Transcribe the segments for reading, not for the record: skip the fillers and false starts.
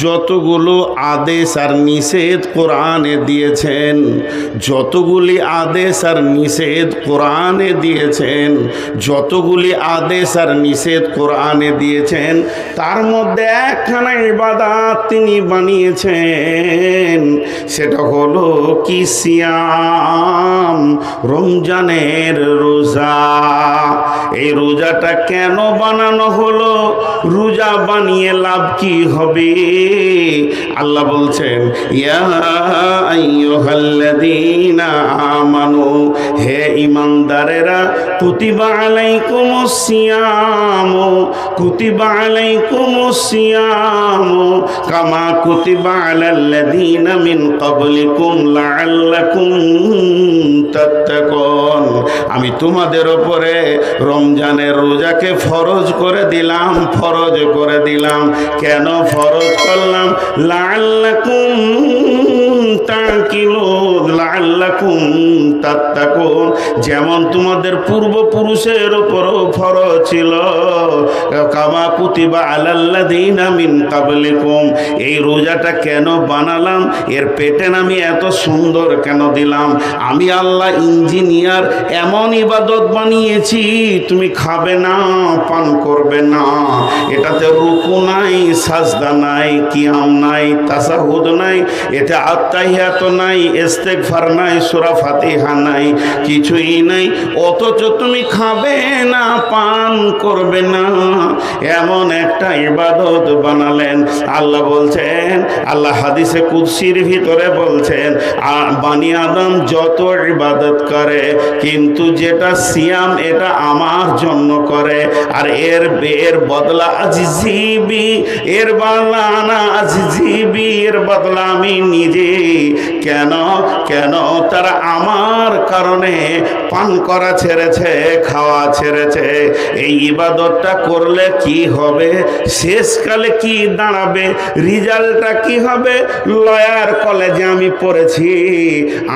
যতগুলো আদেশ আর নিষেধ কোরআনে দিয়েছেন, যতগুলি আদেশ আর নিষেধ কোরআনে দিয়েছেন, যতগুলি আদেশ আর নিষেধ কোরআনে দিয়েছেন, তার মধ্যে একখানা ইবাদত তিনি বানিয়েছেন, সেটা হলো কি সিয়াম, রমজানের রোজা। এই রোজাটা কেন বানানো হলো? রোজা বানিয়ে লাভ কি হবে? আল্লাহ বলছেন, ইয়া আইয়ুহাল্লাযীনা আমানু, হে ঈমানদারেরা, কুতিবা আলাইকুমুস সিয়াম, কুতিবা আলাইকুমুস সিয়াম কামা কুতিবা আলাল্লাযীনা মিন ক্বাবলিকুম লাআল্লাকুম তাত্তাকুন। আমি তোমাদের উপরে রমজানের রোজাকে ফরজ করে দিলাম, ফরজ করে দিলাম। কেন ফরজ করলাম? লাআল্লাকুম তাকিলুন, লাআল্লাকুম তাত্তাকুন। যেমন তোমাদের পূর্বপুরুষের উপরও ফরজ ছিল, কামা কুতিবা আলাল্লাযীনা মিন ক্বাবলিকুম। এই রোজাটা কেন বানালাম? এর প্যাটার্ন আমি এত সুন্দর কেন দিলাম? আমি আল্লাহ ইঞ্জিনিয়ার, এমন ইবাদত বানিয়েছি, তুমি খাবে না, পান করবে না, এটাতে রুকু নাই, সাজদা নাই, কিয়াম নাই, তাসাহুদ নাই, এতে আত্তাহিয়াত নাই, ইস্তেগফার নাই, সূরা ফাতিহা নাই, কিছুই নাই, অথচ তুমি খাবে না, পান করবে না, এমন একটা ইবাদত বানালেন। আল্লাহ বলছেন, আল্লাহ হাদিসে কুদসির ভিতরে বলছেন, বানি আদম যত ইবাদত করে, কিন্তু যেটা সিয়াম এটা আমার জন্য করে, আর এর বদলা আজিজিবি, এর বদলা না আজিজিবি, এর বদলা আমি নিজে। কেন? কেন? তারা আমার কারণে পান করা ছেড়েছে, খাওয়া ছেড়েছে। এই ইবাদতটা করলে কি হবে? শেষকালে কি দাঁড়াবে? রিজাল্টটা কি হবে? লয়ার কলেজে আমি পড়েছি,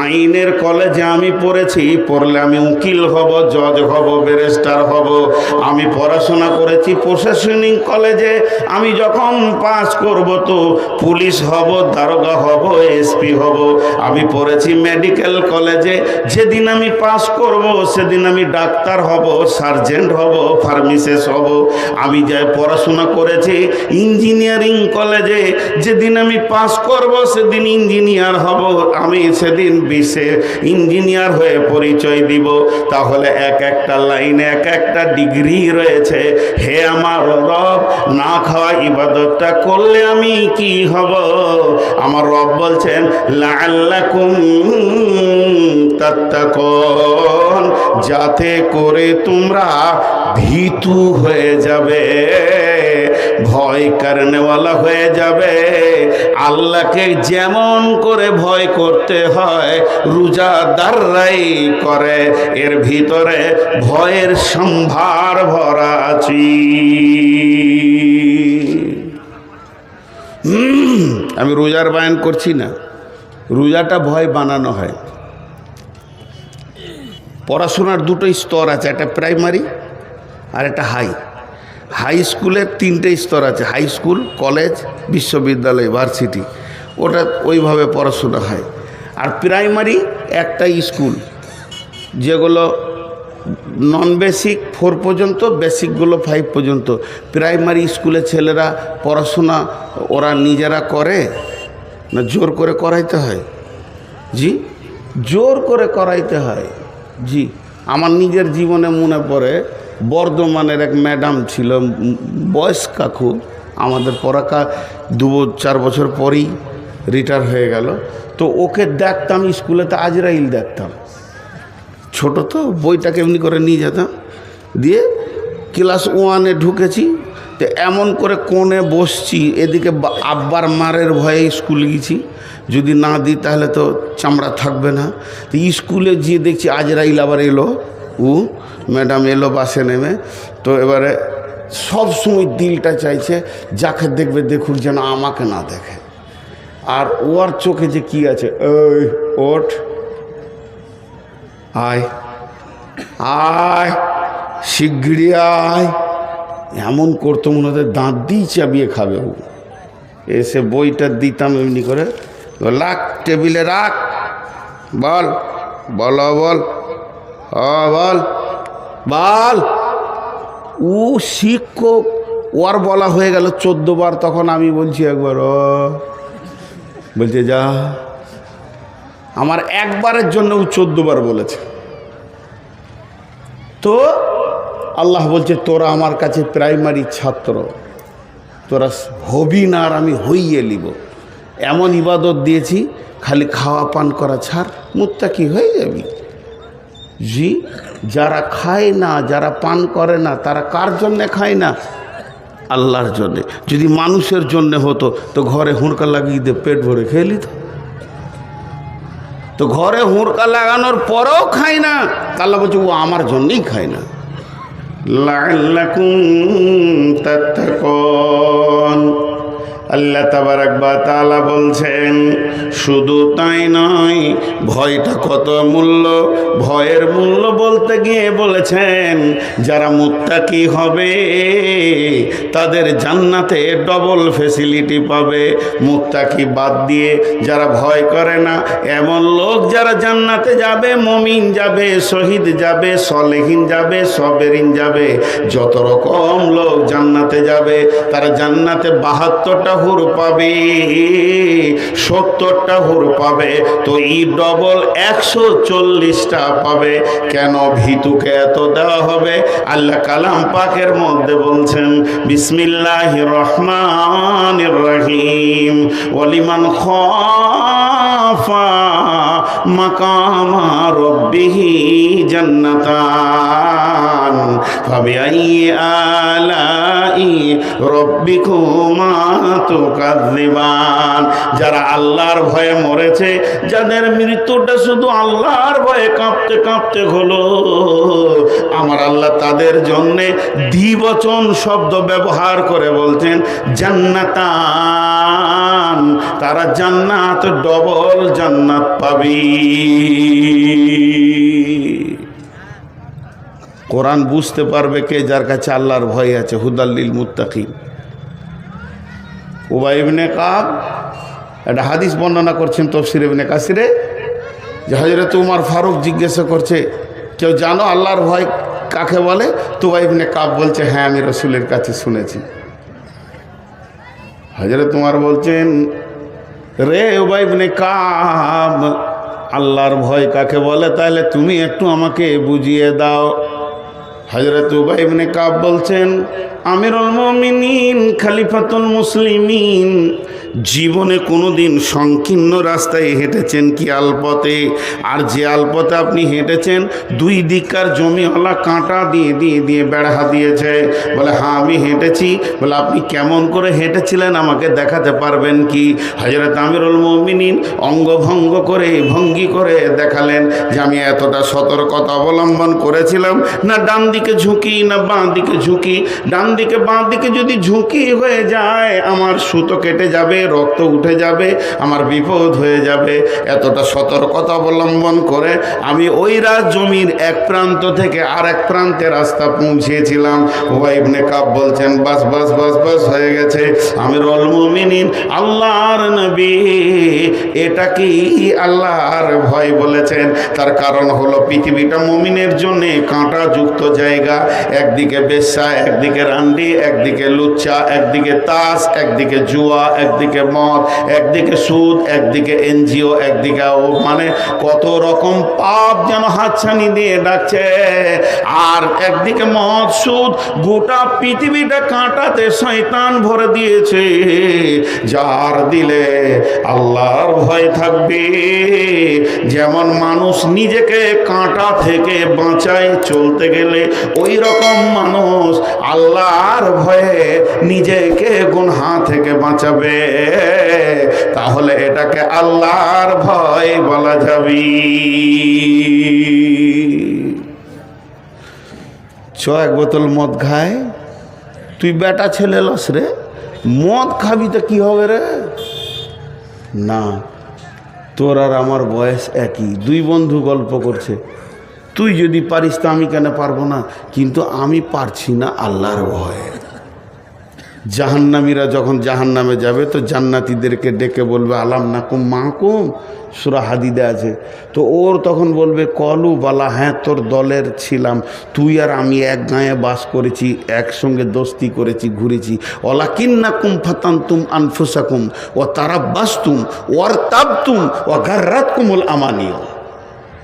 আইনের কলেজে আমি পড়েছি, পড়লে আমি উকিল হব, জজ হব, ব্যারিস্টার হব। আমি পড়াশোনা করেছি প্রশাসনিক কলেজে, আমি যখন পাস করব তো পুলিশ হব, দারোগা হব, এসপি হব। আমি পড়েছি মেডিকেল কলেজে, যেদিন আমি পাস করব সেদিন আমি ডাক্তার হব, সার্জেন্ট হব, ফার্মাসিস্ট হব। আমি যাই পড়াশোনা করেছি ইঞ্জিনিয়ারিং কলেজে, যেদিন আমি পাস করব সেদিন ইঞ্জিনিয়ার হব, আমি সেদিন বিশ্বে ইঞ্জিনিয়ার হয়ে পরিচয় দিব। তাহলে এক একটা লাইনে এক একটা ডিগ্রি রয়েছে। হে আমার রব, না খাওয়া ইবাদতটা করলে আমি কি হব? আমার রব বলছেন, লাআল্লাকুম তাত্তাকুন, যাতে করে তোমরা ভীতু হয়ে যাবে, ভয় করনেওয়ালা হয়ে যাবে। আল্লাহকে যেমন করে ভয় করতে হয় রোজাদাররাই করে, এর ভিতরে ভয়ের সম্ভার ভরা আছে। আমি রোজার বায়ান করছি না, রোজাটা ভয় বানানো হয়। পড়াশোনার দুটো স্তর আছে, একটা প্রাইমারি আর একটা হাই। হাই স্কুলের তিনটে স্তর আছে, হাই স্কুল, কলেজ, বিশ্ববিদ্যালয়, ভার্সিটি, ওটা ওইভাবে পড়াশোনা হয়। আর প্রাইমারি একটা স্কুল, যেগুলো নন বেসিক 4 পর্যন্ত, বেসিকগুলো 5 পর্যন্ত। প্রাইমারি স্কুলে ছেলেরা পড়াশোনা ওরা নিজেরা করে না জোর করে করাইতে হয়? জি, জোর করে করাইতে হয়। জি, আমার নিজের জীবনে মনে পড়ে, বর্ধমানের এক ম্যাডাম ছিল, বয়স্কা খুব, আমাদের পড়াকা 2-4 বছর পরেই রিটায়ার হয়ে গেল। তো ওকে দেখতাম স্কুলেতে, আজরাইল দেখতাম, ছোট তো, বইটাকে এমনি করে নিয়ে যেতাম, দিয়ে ক্লাস 1-এ ঢুকেছি, তো এমন করে কোণে বসছি, এদিকে আব্বার মারের ভয়ে স্কুলে গেছি, যদি না দিই তাহলে তো চামড়া থাকবে না। তো স্কুলে গিয়ে দেখছি আজরাইল আবার এলো, ম্যাডাম এলো বাসে নেমে। তো এবারে সব সময় দিলটা চাইছে যাকে দেখবে দেখুক যেন আমাকে না দেখে। আর ওর চোখে যে কি আছে, এই ওঠ, আয় আয়, শিগগিরি আয়, এমন করতো মনে হতো দাঁত দিয়ে চাবিয়ে খাবে ও। এসে বইটা দিতাম এমনি করে, রাখ টেবিলে রাখ, বল বল বল বল বল। ও শিক্ষক, ওর বলা হয়ে গেল 14 বার, তখন আমি বলছি একবার বলছে যা। আমার একবারের জন্য ও 14 বার বলেছে। তো আল্লাহ বলছে তোরা আমার কাছে প্রাইমারি ছাত্র, তোরা হবি না আর আমি হইয়ে নিব। এমন ইবাদত দিয়েছি, খালি খাওয়া পান করা ছাড়, মুত্তাকি হয়ে যাবি। জি, যারা খায় না, যারা পান করে না, তারা কার জন্যে খায় না? আল্লাহর জন্যে। যদি মানুষের জন্যে হতো তো ঘরে হুঁড়কা লাগিয়ে দিয়ে পেট ভরে খেয়ে নিত। তো ঘরে হুঁড়কা লাগানোর পরেও খায় না, আল্লাহ বলছে ও আমার জন্যই খায় না। লাআল্লাকুম তাত্তাকুন। আল্লাহ তাবারাক ওয়া তাআলা বলছেন শুধু তাই নয়, ভয়টা কত মূল্য। ভয়ের মূল্য বলতে গিয়ে বলেছেন যারা মুত্তাকি হবে তাদের জান্নাতে ডবল ফ্যাসিলিটি পাবে। মুত্তাকি বাদ দিয়ে যারা ভয় করে না, এমন লোক যারা জান্নাতে যাবে, মুমিন যাবে, শহীদ যাবে, সলেহিন যাবে, সবেরিন যাবে, যত রকম লোক জান্নাতে যাবে, তারা জান্নাতে 72টা হুর পাবে, 70টা হুর পাবে। তো এই ডবল 140টা পাবে। কেন ভীতুকে এত দেওয়া হবে? আল্লাহ কালাম পাকের মধ্যে বলছেন বিসমিল্লাহির রহমানির রহিম, ওয়ালিমান খাফা মাকামা রাব্বিহি জান্নাতান ফাবিআইয়ি আলাই রাব্বিকুমা তুকাযযিবান। যারা আল্লাহর ভয়ে মরেছে, যাদের মৃত্যুটা শুধু আল্লাহর ভয়ে কাঁপতে কাঁপতে হলো, আমার আল্লাহ তাদের জন্যে দ্বিবচন শব্দ ব্যবহার করে বলছেন জান্নাতান। তারা জান্নাত, ডবল জান্নাত পাবি। কোরআন বুঝতে পারবে কে? যার কাছে আল্লাহর ভয় আছে। হুদাল্লিল মুত্তাকিন। উবাই ইবনে কাব একটা হাদিস বর্ণনা করছেন তাফসীর ইবনে কাসিরে, যে হযরত উমর ফারুক জিজ্ঞাসা করছে কেউ জানো আল্লাহর ভয় কাকে বলে? তো উবাই ইবনে কাব বলছে হ্যাঁ আমি রাসূলের কাছে শুনেছি। হযরত উমর বলছেন রে উবাই ইবনে কাব, আল্লাহর ভয় কাকে বলে তাহলে তুমি একটু আমাকে বুঝিয়ে দাও। হযরত উবাই ইবনে কাব বলছেন আমিরুল মুমিনিন, খলিফাতুল মুসলিমিন, জীবনে কোনোদিন সংকীর্ণ রাস্তায় হেঁটেছেন কি আলপথে? আর যে আলপথে আপনি হেঁটেছেন দুই দিককার জমিওয়ালা কাঁটা দিয়ে দিয়ে দিয়ে বেড়া দিয়েছে। বলে হ্যাঁ আমি হেঁটেছি। বলে আপনি কেমন করে হেঁটেছিলেন আমাকে দেখাতে পারবেন কি? হযরত আমিরুল মুমিনিন অঙ্গভঙ্গ করে ভঙ্গি করে দেখালেন যে আমি এতটা সতর্কতা অবলম্বন করেছিলাম, না ডান দিকে ঝুঁকি না বাঁ দিকে ঝুঁকি। ডান দিকে বাঁ দিকে যদি ঝুঁকি হয়ে যায় আমার সুতো কেটে যাবে, রক্ত উঠে যাবে, আমার বিপদ হয়ে যাবে। এতটা সতর্কতা অবলম্বন করে আমি ওই জমির এক প্রান্ত থেকে আর এক প্রান্তে রাস্তা পৌঁছেছিলাম। উবাই ইবনে কাব বলছেন বাস বাস বাস বাস হয়ে গেছে। আমিরুল মুমিনিন আল্লাহর নবী এটা কি আল্লাহর ভয় বলেছেন? তার কারণ হলো পৃথিবীটা মুমিনের জন্য কাঁটাযুক্ত জায়গা। একদিকে বেশ্যা, একদিকে রান্ডি, একদিকে লুচ্চা, একদিকে তাস, একদিকে জুয়া, একদিকে মদ, একদিকে সুদ, একদিকে এনজিও, একদিকে মানে কত রকম পাপ যেন হাতছানি দিয়ে ডাকছে। আর একদিকে মদ, সুদ, গোটা পৃথিবীটা কাঁটাতে শয়তান ভরে দিয়েছে। যার দিলে আল্লাহর ভয় থাকবে, যেমন মানুষ নিজেকে কাঁটা থেকে বাঁচায় চলতে গেলে, ওই রকম মানুষ আল্লাহর ভয়ে নিজেকে গুনাহ থেকে বাঁচাবে। তাহলে এটাকে আল্লাহর ভয় বলা যাবে। এক বোতল মদ খায়, তুই বেটা ছেলে লস রে, মদ খাবি তো কি হবে রে? না, তোর আর আমার বয়স একই, দুই বন্ধু গল্প করছে। তুই যদি পারিস তো আমি কেন পারবো না? কিন্তু আমি পারছি না আল্লাহর ভয়ে। জাহান্নামীরা যখন জাহান্নামে যাবে তো জান্নাতীদেরকে ডেকে বলবে আলাম নাকুম মাকুম, সূরা হাদিদে আছে। তো ওর তখন বলবে কলু বালা, হ্যাঁ তোর দলের ছিলাম, তুই আর আমি এক গাঁয়ে বাস করেছি, একসঙ্গে দোস্তি করেছি, ঘুরেছি। ওয়ালাকিন্নাকুম ফাতানতুম আনফুসাকুম ওয়া তারাব্বাসতুম ওয়ারতাবতুম ওয়া গাররাতকুমুল আমানিয়া।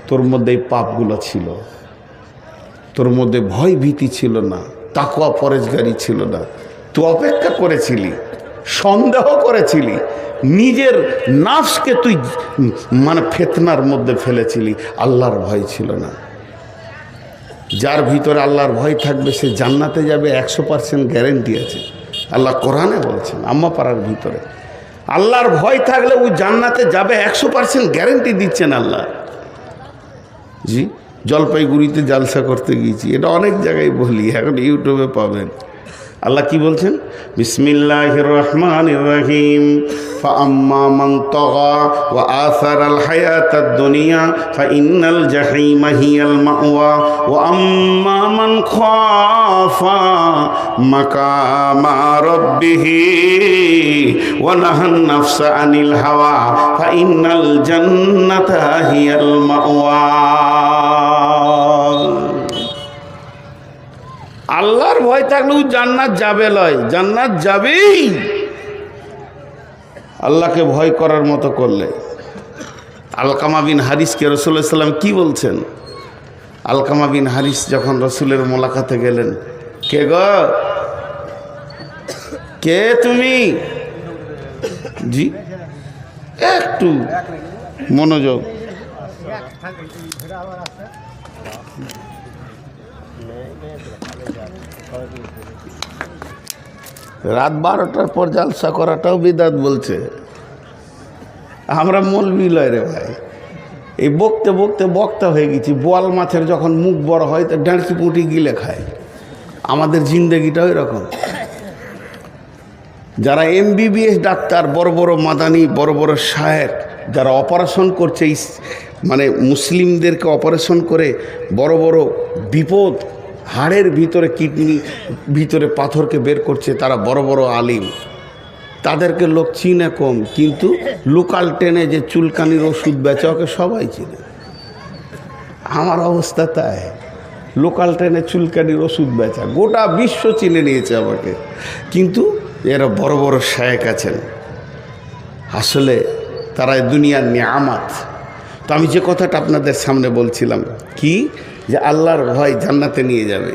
তোর মধ্যে এই পাপগুলো ছিল, তোর মধ্যে ভয় ভীতি ছিল না, তাকওয়া পরেজগারি ছিল না, তুই অপেক্ষা করেছিলি, সন্দেহ করেছিলি, নিজের নাফসকে তুই মানে ফিতনার মধ্যে ফেলেছিলি, আল্লাহর ভয় ছিল না। যার ভিতরে আল্লাহর ভয় থাকবে সে জান্নাতে যাবে, 100% গ্যারেন্টি আছে। আল্লাহ কোরআনে বলছেন আম্মা পাড়ার ভিতরে আল্লাহর ভয় থাকলে ওই জান্নাতে যাবে, 100% গ্যারেন্টি দিচ্ছেন আল্লাহ। জি, জলপাইগুড়িতে জালসা করতে গিয়েছি, এটা অনেক জায়গায় বলি, এখন ইউটিউবে পাবেন। আল্লাহ কি বলছেন? বিসমিল্লাহির রহমানির রহিম। ফাআম্মা মান তাগা ওয়া আসারাল হায়াতাদ দুনিয়া ফাইন্নাল জাহিমা হিয়াল মাওয়া ওয়া আম্মা মান খাফা মাকামা রাব্বিহি ওয়া নাহান নাফসা আনিল হাওয়া ফাইন্নাল জান্নাতা হিয়াল মাওয়া। আল্লাহর ভয় থাকলেও জান্নাত যাবে লয়, জান্নাত যাবেই আল্লাহকে ভয় করার মতো করলে। আলকামা বিন হারিসকে রাসূলুল্লাহ সাল্লাল্লাহু আলাইহি ওয়াসাল্লাম কি বলছেন? আলকামা বিন হারিস যখন রাসূলের মোলাকাতে গেলেন, কে গো, কে তুমি? জি, একটু মনোযোগ। রাত 12টার পর জালসা করাটাও বিদাত বলছে। আমরা মৌলবি লয় রে ভাই, এই বকতে বকতে বক্তা হয়ে গেছি। বোয়াল মাছের যখন মুখ বড় হয় তো ডাঁড়কি পুঁটি গিলে খায়। আমাদের জিন্দেগিটাও এরকম। যারা MBBS ডাক্তার, বড় বড় মাদানি, বড় বড় শায়ের, যারা অপারেশন করছে, মানে মুসলিমদেরকে অপারেশন করে বড় বড় বিপদ, হাড়ের ভিতরে কিডনি ভিতরে পাথরকে বের করছে, তারা বড় বড় আলিম। তাদেরকে লোক চিনে কম, কিন্তু লোকাল ট্রেনে যে চুলকানির ওষুধ বেচে ওকে সবাই চিনে। আমার অবস্থা তাই, লোকাল ট্রেনে চুলকানির ওষুধ বেচা গোটা বিশ্ব চিনে নিয়েছে আমাকে, কিন্তু এরা বড় বড় শায়েখ আছেন, আসলে তারা দুনিয়ার নিয়ামত। তো আমি যে কথাটা আপনাদের সামনে বলছিলাম কি, যে আল্লাহর ভয় জান্নাতে নিয়ে যাবে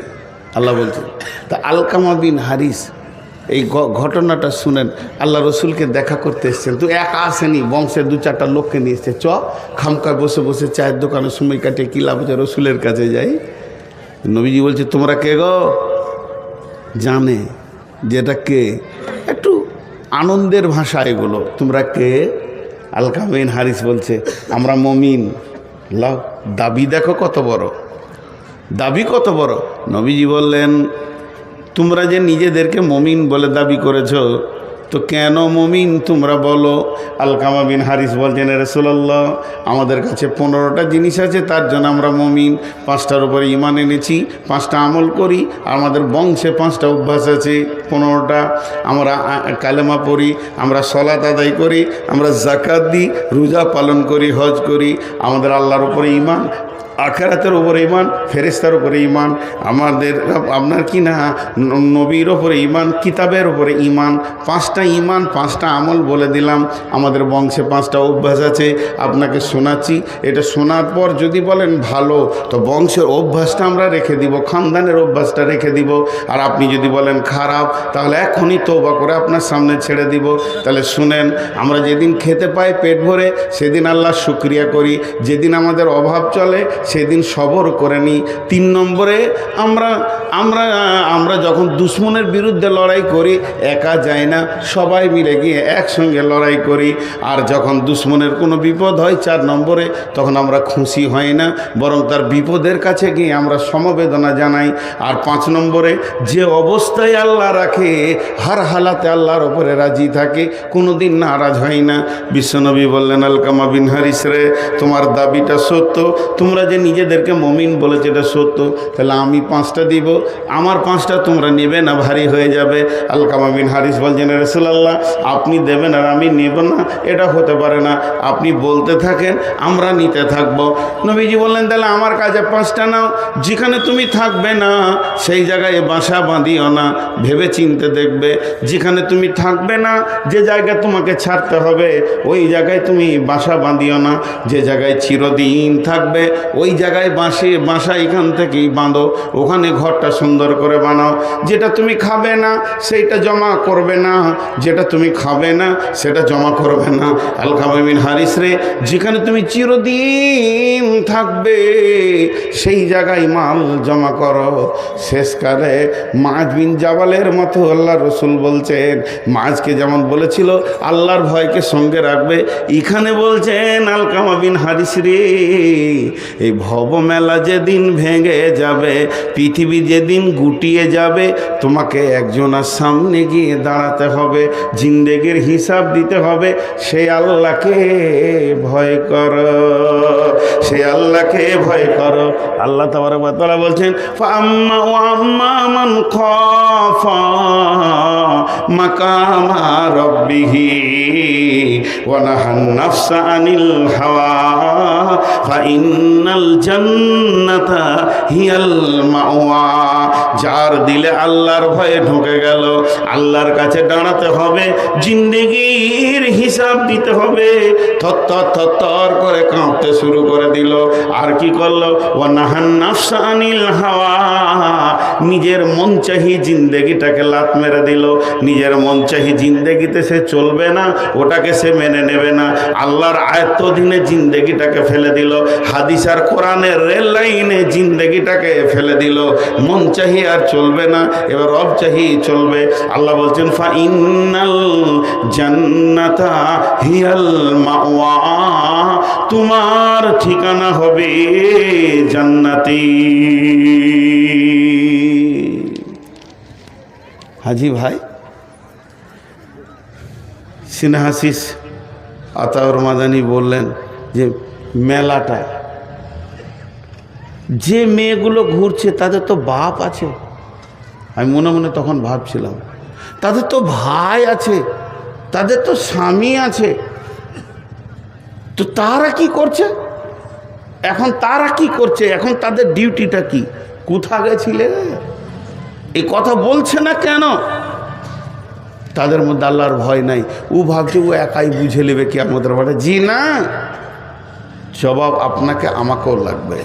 আল্লাহ বলছেন। তা আলকামা বিন হারিস এই ঘটনাটা শুনেন, আল্লাহ রসুলকে দেখা করতে এসছেন। তো একা আসেনি, বংশের 2-4টা লোককে নিয়ে এসছে। খামকায় বসে বসে চায়ের দোকানে সময় কাটে, কি লাভ হচ্ছে, রসুলের কাছে যাই। নবীজি বলছে তোমরা কে গো? জানে যেটা কে, একটু আনন্দের ভাষা এগুলো, তোমরা কে? আলকামা বিন হারিস বলছে আমরা মুমিন। লাও, দাবি দেখো কত বড়, দাবি কত বড়। নবীজি বললেন তোমরা যে নিজেদেরকে মুমিন বলে দাবি করেছো, তো কেন মুমিন তোমরা বলো? আলকামা বিন হারিস বলছেন রাসূলুল্লাহ, আমাদের কাছে 15টা জিনিস আছে, তার জন্য আমরা মুমিন। 5টার উপরে ঈমান এনেছি, 5টা আমল করি, আমাদের বংশে 5টা অভ্যাস আছে, 15টা। আমরা কালেমা পড়ি, আমরা সালাত আদায় করি, আমরা যাকাত দিই, রোজা পালন করি, হজ করি। আমাদের আল্লাহর উপরে ঈমান, আখিরাতের উপরে ঈমান, ফেরেশতার উপরে ঈমান, আমাদের আপনার কি না নবীর উপরে ঈমান, কিতাবের উপরে ঈমান। 5টা ঈমান, 5টা আমল বলে দিলাম। আমাদের বংশে 5টা অভ্যাস আছে, আপনাকে শোনাচ্ছি। এটা শোনার পর যদি বলেন ভালো, তো বংশের অভ্যাসটা আমরা রেখে দিব, খানদানের অভ্যাসটা রেখে দিব। আর আপনি যদি বলেন খারাপ, তাহলে এখনই তওবা করে আপনার সামনে ছেড়ে দিব। তাহলে শুনেন, আমরা যেদিন খেতে পাই পেট ভরে, সেদিন আল্লাহর শুকরিয়া করি। যেদিন আমাদের অভাব চলে, সেদিন সবর করে নিই। 3 নম্বরে, আমরা যখন দুশ্মনের বিরুদ্ধে লড়াই করি, একা যাই না, সবাই মিলে গিয়ে একসঙ্গে লড়াই করি। আর যখন দুশ্মনের কোনো বিপদ হয় 4 নম্বরে, তখন আমরা খুশি হই না, বরং তার বিপদের কাছে গিয়ে আমরা সমবেদনা জানাই। আর 5 নম্বরে, যে অবস্থায় আল্লাহ রাখে, হার হালাতে আল্লাহর ওপরে রাজি থাকে, কোনো দিন নারাজ হয় না। বিশ্বনবী বললেন আলকামা বিন হারিস রে, তোমার দাবিটা সত্য, তোমরা যে নিজেদেরকে মমিন বলেছে, এটা সত্য, তাহলে আমি 5টা দিব, আমার 5টা তোমরা নেবে না, ভারী হয়ে যাবে। আলকামা বিন হারিস বলছেন, রাসূলুল্লাহ আপনি দেবেন আর আমি নেব না, এটা হতে পারে না, আপনি বলতে থাকেন আমরা নিতে থাকবো। নবীজি বললেন, তাহলে আমার কাছে 5টা নাও, যেখানে তুমি থাকবে না সেই জায়গায় বাসা বাঁধিও না, ভেবে চিনতে দেখবে। যেখানে তুমি থাকবে না, যে জায়গায় তোমাকে ছাড়তে হবে ওই জায়গায় তুমি বাসা বাঁধিও না, যে জায়গায় চিরদিন থাকবে ওই জায়গায় বাসা এখান থেকেই বাঁধো, ওখানে ঘরটা সুন্দর করে বানাও। যেটা তুমি খাবে না সেইটা জমা করবে না, যেটা তুমি খাবে না সেটা জমা করবে না। আলকামা বিন হারিস রে, যেখানে তুমি চিরদিন থাকবে সেই জায়গায় মাল জমা করো। শেষকালে মাছ বিন জাবালের মতো আল্লাহ রসুল বলছেন, মাছকে যেমন বলেছিল আল্লাহর ভয়কে সঙ্গে রাখবে, এখানে বলছেন আলকামা বিন হারিস রে, এই ভব মেলা যেদিন ভেঙে যাবে, পৃথিবী যেদিন গুটিয়ে যাবে, তোমাকে একজনের সামনে গিয়ে দাঁড়াতে হবে, জিন্দেগির হিসাব দিতে হবে। সে আল্লাহকে ভয় করো, সে আল্লাহকে ভয় করো। আল্লাহ তাবারক ওয়া তাআলা বলছেন, ফাআম্মা ওয়া আম্মা মান খাফা মাকামা রাব্বিহি ওয়া নাহান নাফসা আনিল হাওয়া ফাইন্নাল জান্নাতা হিয়াল মাওয়া। যার দিলে আল্লাহর ভয়ে ঢুকে গেল, আল্লাহর কাছে দাঁড়াতে হবে, জিন্দেগির হিসাব দিতে হবে, থর করে কাঁপতে শুরু করে দিল। আর কি করলো? ওয়া নাহান নাফসা আনিল হাওয়া, নিজের মন চাহি জিন্দেগিটাকে লাত মেরে দিল। নিজের মন চাহি জিন্দেগিতে সে চলবে না, ওটাকে সে মেনে নেবে না, আল্লাহর আয়ত্তাধীনে জিন্দেগিটাকে ফেলে দিল, হাদিস আর কোরআনের রেল লাইনে জিন্দেগিটাকে ফেলে দিল। মন চাহি আর চলবে না, এবার রব চাহি চলবে। আল্লাহ বলছেন, ফাইন্নাল জান্নাতা হিয়াল মাওয়া, তোমার ঠিকানা হবে জান্নাতি। হাজি ভাই সিনহাসিস আতাউর মাদানী বললেন যে মেলাটা, যে মেয়েগুলো ঘুরছে তাদের তো বাপ আছে। আমি মনে মনে তখন ভাবছিলাম, তাদের তো ভাই আছে, তাদের তো স্বামী আছে, তো তারা কি করছে এখন? তারা কি করছে এখন? তাদের ডিউটিটা কি? কোথা গেছিলে? এই কথা বলছে না কেন? তাদের মধ্যে আল্লাহর ভয় নাই। ও ভাবছে ও একাই বুঝে নেবে কি আমাদের বাড়ি। জি না, জবাব আপনাকে আমাকেও লাগবে।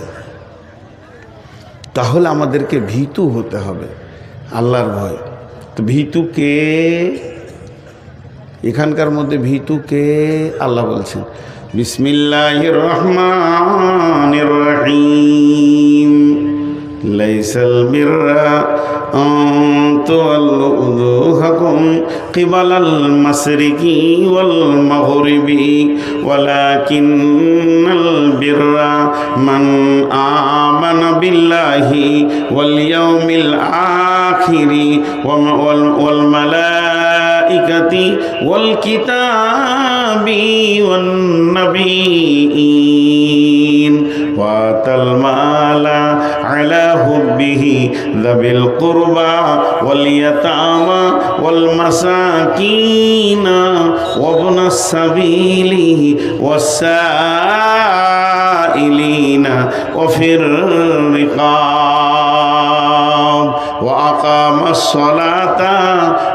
তাহলে আমাদেরকে ভীতু হতে হবে, আল্লাহর ভয়। তো ভীতু কে? এখানকার মধ্যে ভীতু কে? আল্লাহ বলছেন, বিসমিল্লাহির রহমানির রহিম, লাইসাল বিররা আন তুওয়াল্লু উজুহাকুম কিবালাল মাশরিকি ওয়াল মাগরিবি ওয়ালাকিন্নাল বিররা মান আমানা বিল্লাহি ওয়াল ইয়াউমিল আখিরি ওয়াল মালাইকাতি ওয়াল কিতাবি ওয়ান নাবিয়্যিন ওয়া আতাল মালা আলা হুব্বিহি যাবিল কুরবা ওয়াল ইয়াতামা ওয়াল মাসাকিনা ওয়া ইবনাস সাবিলি ওয়াস সাইলিনা ওয়া ফির রিকাব ওয়া আকামাস সালাতা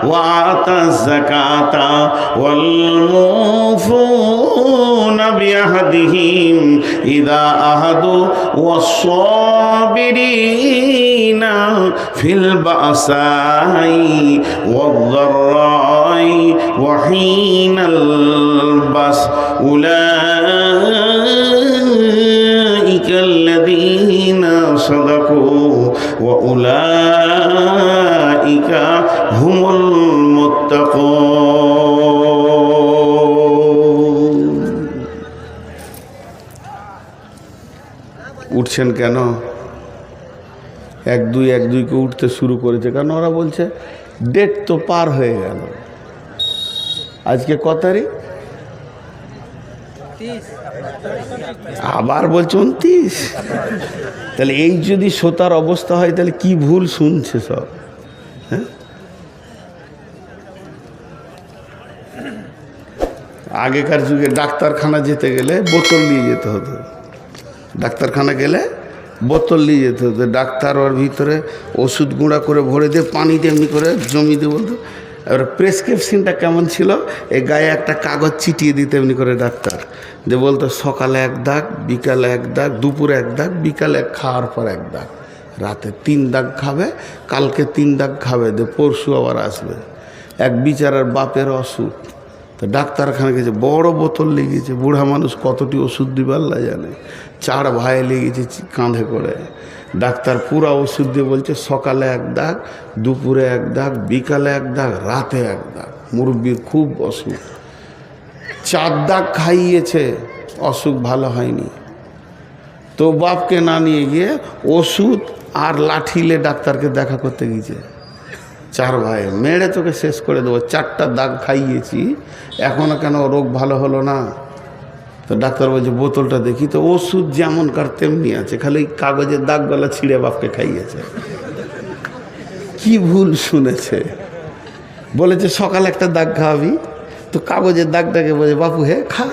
ওয়া আতাজ যাকাতা ওয়াল মুফুনা বিআহদিহিম ইযা আহাদু ওয়াস সাবিরিনা ফিল বাসাই ওয়াদ দাররাই ওয়া হিনাল বাস উলাইকাল্লাযীনা সাদাকু ওয়া উলাইকা হুমুল মুত্তাকুন। উঠছেন কেন? এক দুইকে উঠতে শুরু করেছে, কারণ ওরা বলছে ডেট তো পার হয়ে গেল। আজকে ক তারিখ? আবার বলছে 29। তাহলে এই যদি শ্রোতার অবস্থা হয় তাহলে কি ভুল শুনছে সব। হ্যাঁ, আগেকার যুগে ডাক্তারখানা যেতে গেলে বোতল নিয়ে যেতে হতো। ডাক্তারখানা গেলে বোতল নিয়ে যেতে হতো। ডাক্তার ওর ভিতরে ওষুধ গুঁড়া করে ভরে দিয়ে পানিতে এমনি করে জমি দিয়ে বলতো। এবার প্রেসক্রিপশনটা কেমন ছিল, এই গায়ে একটা কাগজ চিটিয়ে দিতে এমনি করে ডাক্তার, যে বলতো সকালে 1 দাগ, বিকালে 1 দাগ, দুপুরে 1 দাগ, বিকালে খাওয়ার পর 1 দাগ, রাতে 3 দাগ খাবে, কালকে 3 দাগ খাবে, দিয়ে পরশু আবার আসবে। এক বিচারার বাপের অসুখ, তো ডাক্তারখানা গেছে, বড় বোতল লেগেছে, বুড়া মানুষ কতটি ওষুধ দিবে আল্লাহ জানে। 4 ভাই লেগেছে কাঁধে করে। ডাক্তার পুরা ওষুধ দিয়ে বলছে সকালে 1 দাগ, দুপুরে 1 দাগ, বিকালে 1 দাগ, রাতে 1 দাগ। মুরব্বির খুব অসুখ, 4 দাগ খাইয়েছে, অসুখ ভালো হয়নি। তো বাপকে না নিয়ে গিয়ে ওষুধ আর লাঠিলে ডাক্তারকে দেখা করতে গিয়েছে। 4 ভাই, মেরে তোকে শেষ করে দেবো, 4টা দাগ খাইয়েছি, এখনো কেন রোগ ভালো হলো না? তো ডাক্তার বলছে বোতলটা দেখি, তো ওষুধ যেমনকার তেমনি আছে, খালি কাগজের দাগগুলা ছিঁড়ে বাপকে খাইয়েছে। কি ভুল শুনেছে। বলেছে সকালে 1টা দাগ খাওয়াবি, তো কাগজের দাগটাকে বলে বাপু হে খা,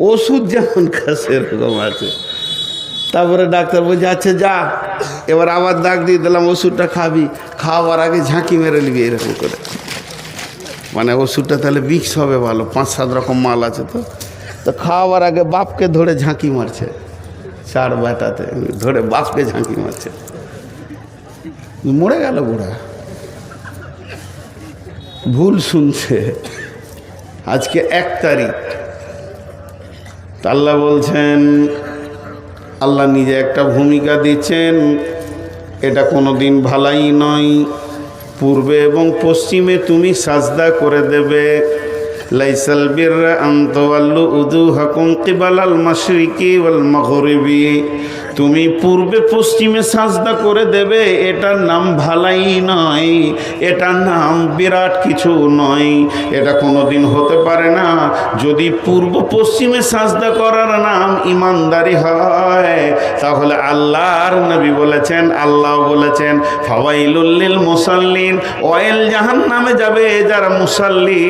ওষুধ যেমনকার সেরকম আছে। তারপরে ডাক্তার বলছে আচ্ছা যা, এবার আবার দাগ দিয়ে দিলাম, ওষুধটা খাবি, খাওয়ার আগে ঝাঁকি মেরে নিবি এরকম করে। মানে ওষুধটা তাহলে বিক্স হবে ভালো, 5-7 রকম মাল আছে। তো খাওয়ার আগে বাপকে ধরে ঝাঁকি মারছে, 4 বেটাতে ধরে বাপকে ঝাঁকি মারছে, মরে গেল বুড়া। ভুল শুনছে। আজকে 1 তারিখ, আল্লাহ বলছেন, আল্লাহ নিজে একটা ভূমিকা দিচ্ছেন, এটা কোনো দিন ভালাই নয়। পূর্বে এবং পশ্চিমে তুমি সাজদা করে দেবে। লাইসাল বিররা আন তাওয়াল্লু উজুহাকুম কিবালাল মাশরিকি ওয়াল মাগরিবি। তুমি পূর্বে পশ্চিমে সাজদা করে দেবে, এটার নাম ভালাই নয়, এটার নাম বিরাট কিছু নয়। এটা কোনোদিন হতে পারে না। যদি পূর্ব পশ্চিমে সাজদা করার নাম ইমানদারি হয়, তাহলে আল্লাহর নবী বলেছেন, আল্লাহ বলেছেন ফাওয়াইলুল লিল মুসাল্লিন, ওয়াইল জাহান্নামে যাবে যারা মুসাল্লি,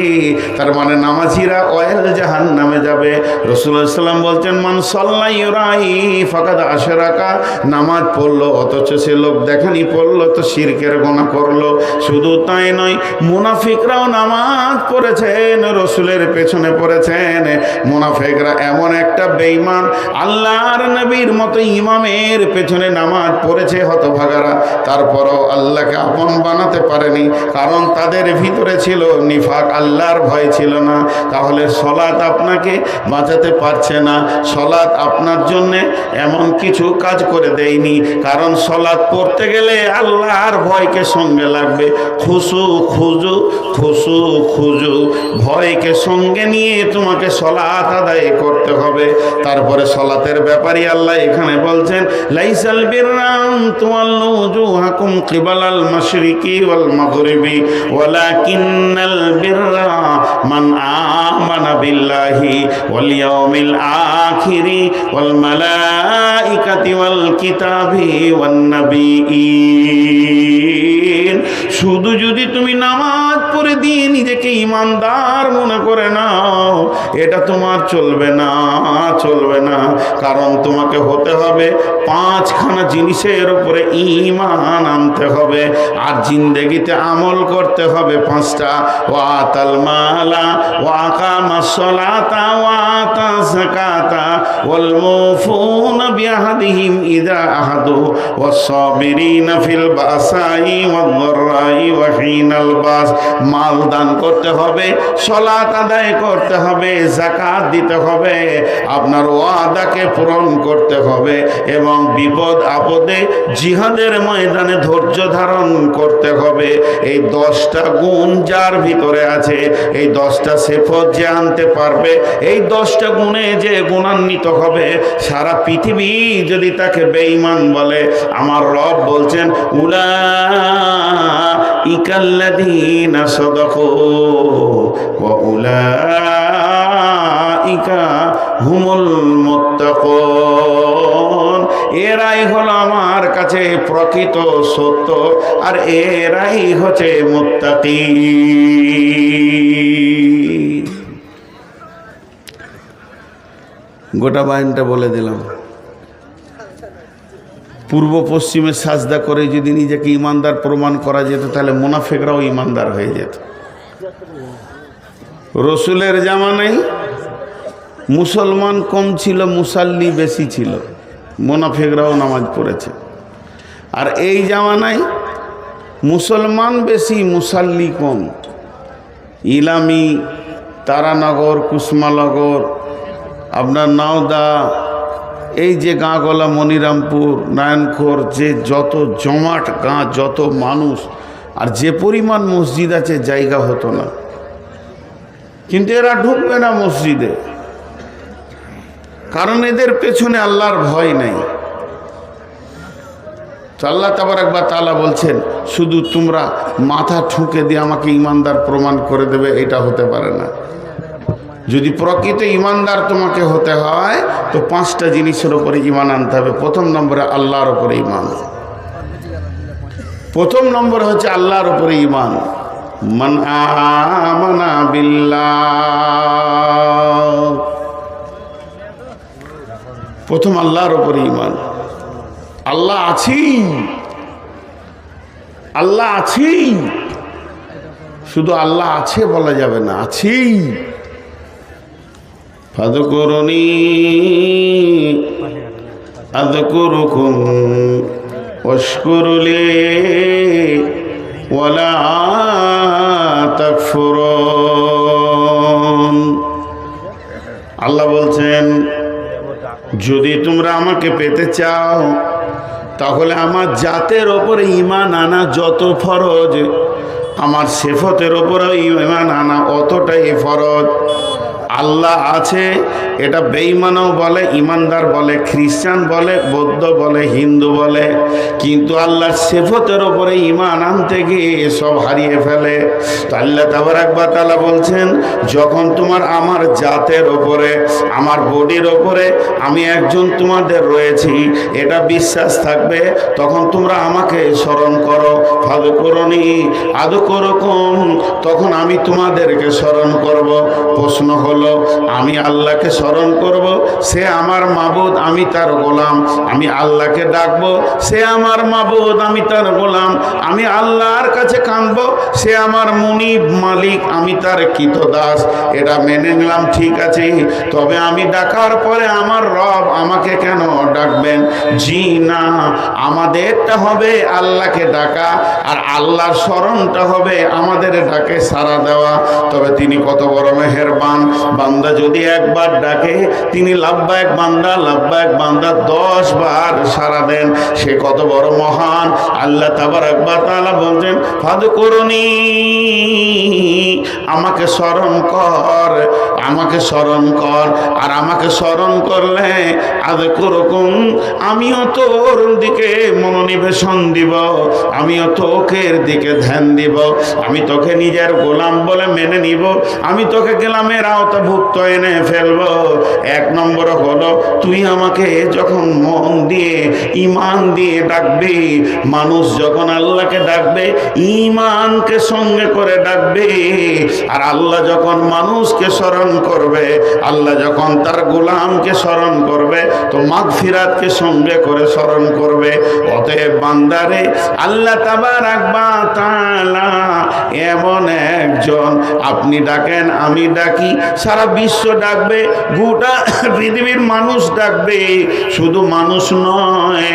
তার মানে নামাজিরা ওয়াইল জাহান্নামে যাবে। রাসূলুল্লাহ সাল্লাল্লাহু আলাইহি ওয়াসাল্লাম বলছেন মান সাল্লা ইউরাই ফাকাদ আশরাকা, নামাজ পড়লো অথচ সে লোক দেখানি পড়লো, তো শিরকের গুনাহ করলো। শুধু তাই নয়, মুনাফিকরাও নামাজ পড়েছেন, রাসূলের পেছনে পড়েছেন। মুনাফিকরা এমন একটা বেঈমান, আল্লাহর নবীর মতো ইমামের পেছনে নামাজ পড়েছে হতভাগারা, তারপরও আল্লাহকে আপন বানাতে পারেনি, কারণ তাদের ভিতরে ছিল নিফাক, আল্লাহর ভয় ছিল না। তাহলে সলাত আপনাকে বাঁচাতে পারছে না। সলাত আপনার জন্যে এমন কিছু কাজ করে দেয়নি, কারণ সলাত পড়তে গেলে আল্লাহর ভয়কে সঙ্গে লাগবে। খুশু খুজু, খুশু খুজু, ভয়কে সঙ্গে নিয়ে তোমাকে সলাত আদায় করতে হবে। তারপরে সলাতের ব্যাপারে আল্লাহ এখানে বলছেন লাইসাল বিররা আন তুওয়াল্লু উজুহাকুম কিবালাল মাশরিকি ওয়াল মাগরিবি ওয়ালাকিন্নাল বিররা মান আমানা বিল্লাহি ওয়াল ইয়াউমিল আখিরি ওয়াল মালাইকাতি ওয়াল কিতাবি ওয়ান নাবিয়্যিন। শুধু যদি তুমি নামাজ পড়ে দিয়ে নিজেকে ইমানদার মনে করে নাও, এটা তোমার চলবে না, চলবে না। কারণ তোমাকে হতে হবে 5খানা জিনিসের উপরে ঈমান আনতে হবে, আর জিন্দেগিতে আমল করতে হবে 5টা। ওয়াতাল মালা ওয়া আকামাস সালাতা ওয়া আতা যাকাতা ওয়াল মুফুনা বিআহদিহিম ইযা আহাদু ওয়াস সাবিরিনা ফিল বাসাই ওয়াদ দাররাই ওয়া হিনাল বাস। মাল দান করতে হবে, সালাত আদায় করতে হবে, যাকাত দিতে হবে, আপনার ওয়াদাকে পূরণ করতে হবে, এবং বিপদ আপদে জিহাদের ময়দানে ধৈর্য ধারণ করতে হবে। এই 10টা গুণ যার ভিতরে আছে, এই 10টা সিফত যে আনতে পারবে, এই 10টা গুণে যে গুণান্বিত হবে, সারা পৃথিবী যদি তাকে বেঈমান বলে, আমার রব বলছেন উলাইকাল্লাযীনা সাদাকু ওয়া উলাইকা হুমুল মুত্তাকুন। এরাই হলো আমার কাছে প্রকৃত সত্য, আর এরাই হচ্ছে মুত্তাকি। গোটা বায়ানটা বলে দিলাম। পূর্ব পশ্চিমে সাজদা করে যদি নিজেকে ইমানদার প্রমাণ করা যেত, তাহলে মুনাফিকরাও ইমানদার হয়ে যেত। রসুলের জামানায় মুসলমান কম ছিল, মুসাল্লি বেশি ছিল, মুনাফিকরাও নামাজ পড়েছে। আর এই জামানায় মুসলমান বেশি, মুসাল্লি কম। ইলামি, তারানগর, কুসমানগর, আপনার নাওদা, এই যে গাঁগুলা, মনিরামপুর, নারায়ণখোর, যে যত জমাট গাঁ, যত মানুষ, আর যে পরিমাণ মসজিদ আছে জায়গা হতো না। কিন্তু এরা ঢুকবে না মসজিদে, কারণ এদের পেছনে আল্লাহর ভয় নেই। তো আল্লাহ তাবারাক ওয়া তাআলা বলছেন, শুধু তোমরা মাথা ঠুকে দিয়ে আমাকে ইমানদার প্রমাণ করে দেবে, এটা হতে পারে না। যদি প্রকৃত ইমানদার তোমাকে হতে হয়, তো 5টা জিনিসের উপরে ইমান আনতে হবে। প্রথম নম্বরে আল্লাহর উপরে ইমান। প্রথম নম্বর হচ্ছে আল্লাহর উপরে ইমান। মান আমানা বিল্লাহ, প্রথম আল্লাহর উপরে ইমান। আল্লাহ আছি, আল্লাহ আছি, শুধু আল্লাহ আছে বলা যাবে না, আছি। ফাযকুরুনি আযকুরুকুম ওয়াশকুরুলি ওয়ালা তাকফুরুন। আল্লাহ বলছেন, যদি তোমরা আমাকে পেতে চাও, তাহলে আমার জাতের ওপরে ঈমান আনা যত ফরজ, আমার সিফাতের ওপরে ঈমান আনা অতটাই ফরজ। আল্লাহ আছে, এটা বেঈমানও বলে, ইমানদার বলে, খ্রিস্টান বলে, বৌদ্ধ বলে, হিন্দু বলে, কিন্তু আল্লাহর সিফাতের উপরে ঈমান আনতে গিয়ে সব হারিয়ে ফেলে। তো আল্লাহ তাবারাক ওয়া তাআলা বলছেন, যখন তোমার আমার জাতের ওপরে, আমার বডির ওপরে আমি একজন তোমাদের রয়েছি, এটা বিশ্বাস থাকবে, তখন তোমরা আমাকে স্মরণ করো। ফাযকুরুনি আযকুরুকুম, তখন আমি তোমাদেরকে স্মরণ করব। প্রশ্ন হলো, আমি আল্লাহকে স্মরণ করব, সে আমার মাবুদ, আমি তার গোলাম। আমি আল্লাহকে ডাকবো, সে আমার মাবুদ, আমি তার গোলাম। আমি আল্লাহর কাছে কাঁদবো, সে আমার মুনিব, মালিক, আমি তার কৃতদাস। এটা মেনে নিলাম, ঠিক আছে। তবে আমি ডাকার পরে আমার রব আমাকে কেন ডাকবেন? জি না, আমাদেরটা হবে আল্লাহকে ডাকা, আর আল্লাহর স্মরণটা হবে আমাদের ডাকে সাড়া দেওয়া। তবে তিনি কত বড় মেহেরবান। বান্দা যদি একবার ডাকে, তিনি লাব্বাইক বান্দা, লাব্বাইক বান্দা 10 বার সাড়া দেন, সে কত বড় মহান। আল্লাহ তাবারাক ওয়া তাআলা বলেন, ফাযকুরুনি, আমাকে স্মরণ কর, আমাকে স্মরণ কর। আর আমাকে স্মরণ করলে আযকুরুকুম, আমিও তোর দিকে মনোনিবেশন দিব, আমিও তোকের দিকে ধ্যান দিব, আমি তোকে নিজের গোলাম বলে মেনে নিব, আমি তোকে গোলামের আওতাভুক্ত এনে ফেলবো। 1 নম্বর হলো, তুই আমাকে যখন মন দিয়ে, ঈমান দিয়ে ডাকবি, মানুষ যখন আল্লাহকে ডাকবে, ঈমানকে সঙ্গে করে ডাকবে। আর আল্লাহ যখন মানুষকে স্মরণ করবে, আল্লাহ যখন তার গোলামকে স্মরণ করবে, তো মাগফিরাতকে সঙ্গে করে স্মরণ করবে। অতএব বান্দারে, আল্লাহ তাবারাক ওয়া তাআলা এমন একজন, আপনি ডাকেন, আমি ডাকি, সারা বিশ্ব ডাকবে, গোটা পৃথিবীর মানুষ ডাকবে। শুধু মানুষ নয়,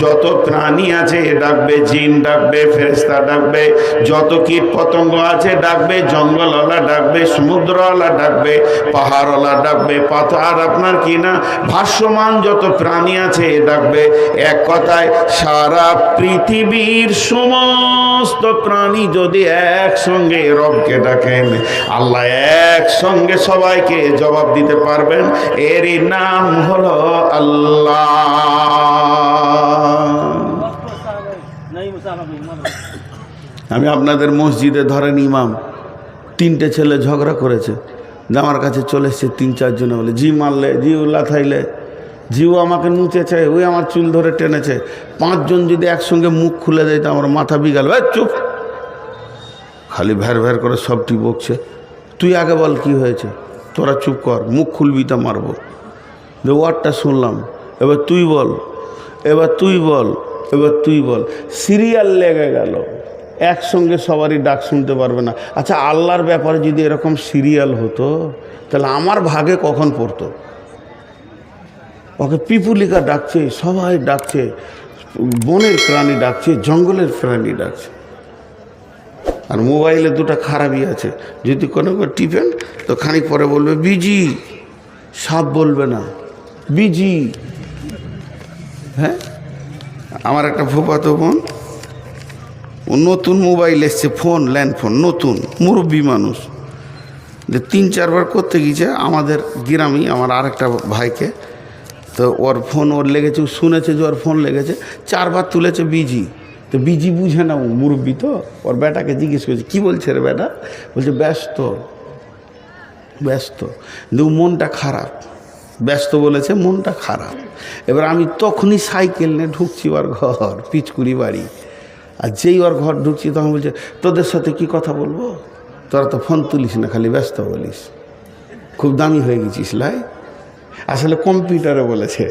যত প্রাণী আছে ডাকবে, জিন ডাকবে, ফেরেশতা ডাকবে, যত কীট পতঙ্গ আছে ডাকবে, জঙ্গলওয়ালা ডাকবে, সমুদ্রওয়ালা ডাকবে, পাহাড়ওয়ালা ডাকবে, পাথর আপনার কি না ভাসমান যত প্রাণী আছে ডাকবে। এক কথায় সারা পৃথিবীর সমস্ত প্রাণী যদি একসঙ্গে রবকে ডাকেন, আল্লাহ একসঙ্গে সবাইকে জবাব দিতে পারবেন। এরই নাম হলো আল্লাহ। আমি আপনাদের মসজিদে ধরেন ইমাম, 3টে ছেলে ঝগড়া করেছে, যে আমার কাছে চলে এসছে 3-4 জনে বলে জি মারলে, জি উল্লা থাইলে, জিও আমাকে নুচেছে, ওই আমার চুল ধরে টেনেছে। 5 জন যদি একসঙ্গে মুখ খুলে দেয় তো আমার মাথা বিগাল। চুপ, খালি ভ্যার ভ্যার করে সবটি বকছে। তুই আগে বল কি হয়েছে, তোরা চুপ কর, মুখ খুলবি তা মারবো। যে ওয়ার্ডটা শুনলাম, এবার তুই বল, এবার তুই বল, এবার তুই বল। সিরিয়াল লেগে গেল, একসঙ্গে সবারই ডাক শুনতে পারবে না। আচ্ছা, আল্লাহর ব্যাপারে যদি এরকম সিরিয়াল হতো তাহলে আমার ভাগে কখন পড়তো? ওকে পিপুলিকা ডাকছে, সবাই ডাকছে, বনের প্রাণী ডাকছে, জঙ্গলের প্রাণী ডাকছে। আর মোবাইলে 2টা খারাপই আছে, যদি কোনো টিপেন তো খানিক পরে বলবে বিজি, সাপ বলবে না, বিজি। হ্যাঁ, আমার একটা ফুফাতো বোন, ও নতুন মোবাইল এসছে, ফোন, ল্যান্ড ফোন, নতুন, মুরব্বী মানুষ, যে 3-4 বার করতে গিয়েছে আমাদের গ্রামেই আমার আরেকটা ভাইকে। তো ওর ফোন ওর লেগেছে, ও শুনেছে যে ওর ফোন লেগেছে, 4 বার তুলেছে বিজি। তো বিজি বুঝে না, ও মুরব্বী তো, ওর বেটাকে জিজ্ঞেস করেছে কী বলছে রে বেটা? বলছে ব্যস্ত, ব্যস্ত। কিন্তু মনটা খারাপ, ব্যস্ত বলেছে, মনটা খারাপ। এবার আমি তখনই সাইকেল নিয়ে ঢুকছি ওর ঘর, পিচকুড়ি বাড়ি। আর যেই ওর ঘর ঢুকছি তখন বলছে তোদের সাথে কি কথা বলবো, তোরা তো ফোন তুলিস না, খালি ব্যস্ত বলিস, খুব দামি হয়ে গেছিস লাই। আসলে কম্পিউটারে বলেছে।